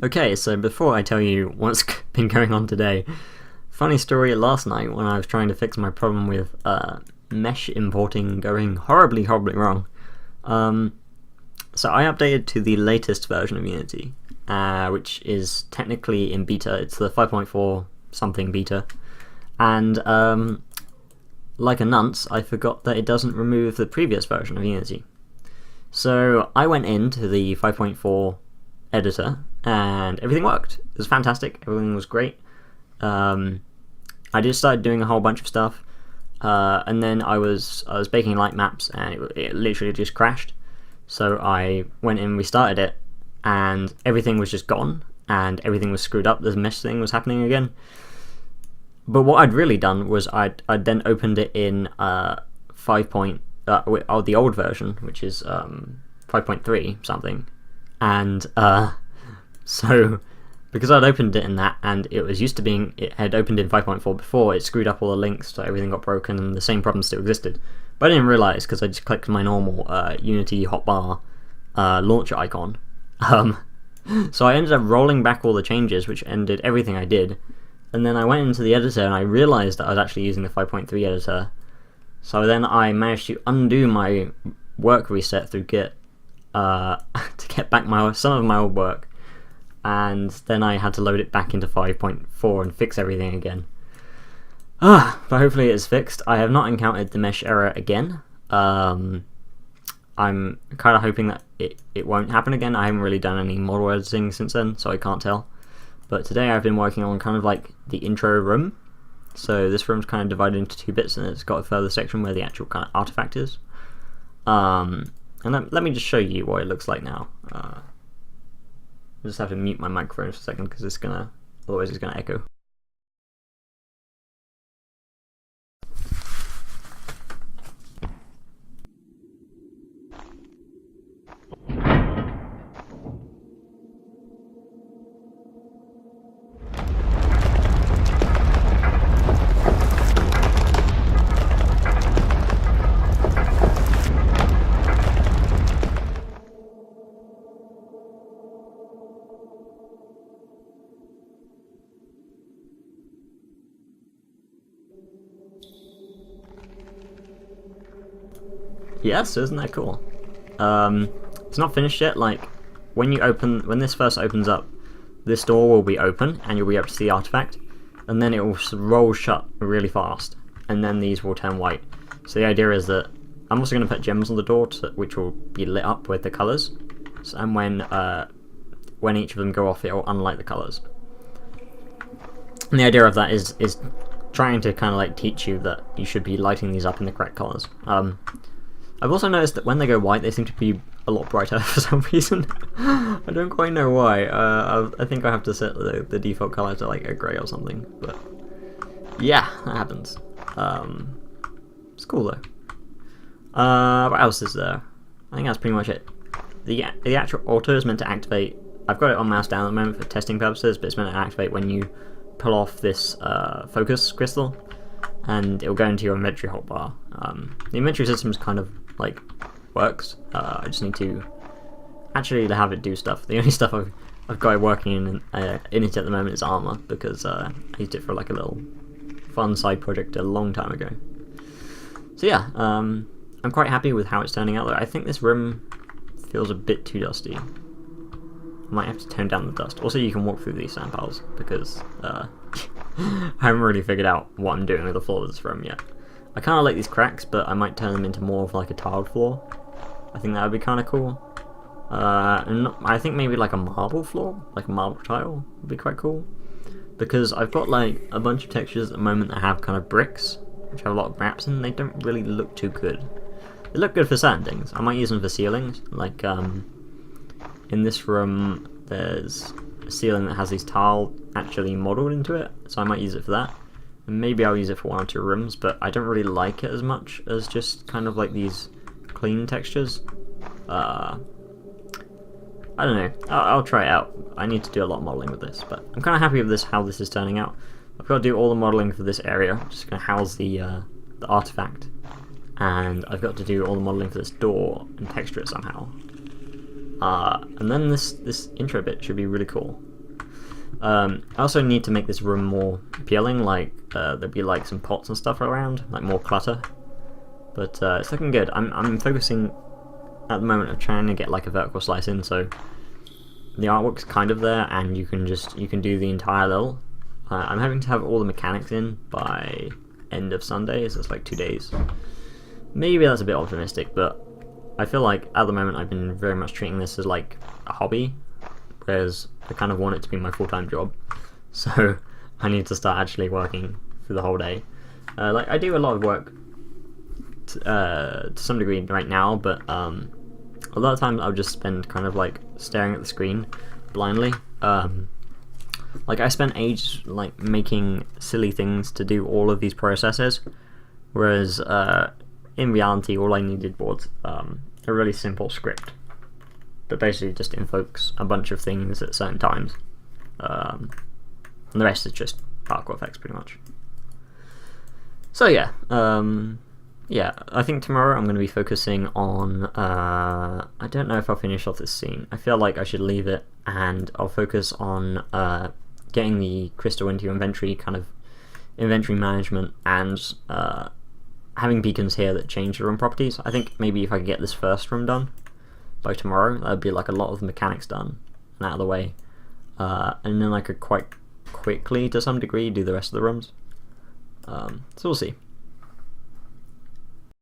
Okay, so before I tell you what's been going on today, funny story last night when I was trying to fix my problem with mesh importing going horribly wrong. So I updated to the latest version of Unity, which is technically in beta. It's the 5.4 something beta, and like a nunce, I forgot that it doesn't remove the previous version of Unity. So I went into the 5.4 editor and everything worked. It was fantastic. Everything was great. I just started doing a whole bunch of stuff, and then I was baking light maps, and it literally just crashed. So I went in, restarted it, and everything was just gone, and everything was screwed up. The mesh thing was happening again. But what I'd really done was I'd then opened it in the old version, which is 5.3 something, and so because I'd opened it in that, and it had opened in 5.4 before, it screwed up all the links, so everything got broken, and the same problem still existed. But I didn't realise because I just clicked my normal Unity hotbar launcher icon. So I ended up rolling back all the changes, which ended everything I did. And then I went into the editor and I realised that I was actually using the 5.3 editor. So then I managed to undo my work reset through Git to get back some of my old work. And then I had to load it back into 5.4 and fix everything again. But hopefully it is fixed. I have not encountered the mesh error again. I'm kind of hoping that it won't happen again. I haven't really done any model editing since then, so I can't tell. But today I've been working on kind of like the intro room. So this room's kind of divided into two bits, and it's got a further section where the actual kind of artifact is. And let me just show you what it looks like now. I just have to mute my microphone for a second because otherwise it's gonna echo. Yes, isn't that cool? It's not finished yet. Like when this first opens up, this door will be open and you'll be able to see the artifact, and then it will roll shut really fast, and then these will turn white. So the idea is that I'm also going to put gems on the door, which will be lit up with the colors, and when each of them go off, it will unlight the colors. And the idea of that is trying to kind of like teach you that you should be lighting these up in the correct colors. I've also noticed that when they go white, they seem to be a lot brighter for some reason. I don't quite know why. I think I have to set the default color to like a grey or something. But yeah, that happens. It's cool though. What else is there? I think that's pretty much it. The actual auto is meant to activate. I've got it on mouse down at the moment for testing purposes, but it's meant to activate when you pull off this focus crystal, and it'll go into your inventory hotbar. The inventory system is kind of like works. I just need to actually have it do stuff. The only stuff I've got working in it at the moment is armor, because I used it for like a little fun side project a long time ago. So yeah, I'm quite happy with how it's turning out though. I think this room feels a bit too dusty. I might have to tone down the dust. Also, you can walk through these sand piles because I haven't really figured out what I'm doing with the floor of this room yet. I kind of like these cracks, but I might turn them into more of like a tiled floor. I think that would be kind of cool. And I think maybe like a marble floor, like a marble tile would be quite cool. Because I've got like a bunch of textures at the moment that have kind of bricks, which have a lot of maps in, and they don't really look too good. They look good for certain things. I might use them for ceilings, like in this room there's a ceiling that has these tile actually modelled into it, so I might use it for that. And maybe I'll use it for one or two rooms, but I don't really like it as much as just kind of like these clean textures. I don't know. I'll try it out. I need to do a lot of modelling with this, but I'm kind of happy with how this is turning out. I've got to do all the modelling for this area, which is going to house the artifact, and I've got to do all the modelling for this door and texture it somehow. And then this intro bit should be really cool. I also need to make this room more appealing, like there'd be like some pots and stuff around, like more clutter. But it's looking good. I'm focusing at the moment of trying to get like a vertical slice in, so the artwork's kind of there, and you can do the entire level. I'm hoping to have all the mechanics in by end of Sunday, so it's like 2 days. Maybe that's a bit optimistic, but I feel like at the moment I've been very much treating this as like a hobby, whereas I kind of want it to be my full-time job. So I need to start actually working for the whole day. Like I do a lot of work to some degree right now, but a lot of times I'll just spend kind of like staring at the screen blindly. Like I spent ages like making silly things to do all of these processes, whereas in reality all I needed was a really simple script that basically just invokes a bunch of things at certain times, and the rest is just particle effects pretty much. So yeah, yeah, I think tomorrow I'm going to be focusing on, I don't know if I'll finish off this scene. I feel like I should leave it, and I'll focus on getting the crystal into your inventory, kind of inventory management, and having beacons here that change the room properties. I think maybe if I could get this first room done by tomorrow, that would be like a lot of the mechanics done and out of the way. And then I could quite quickly, to some degree, do the rest of the rooms. So we'll see.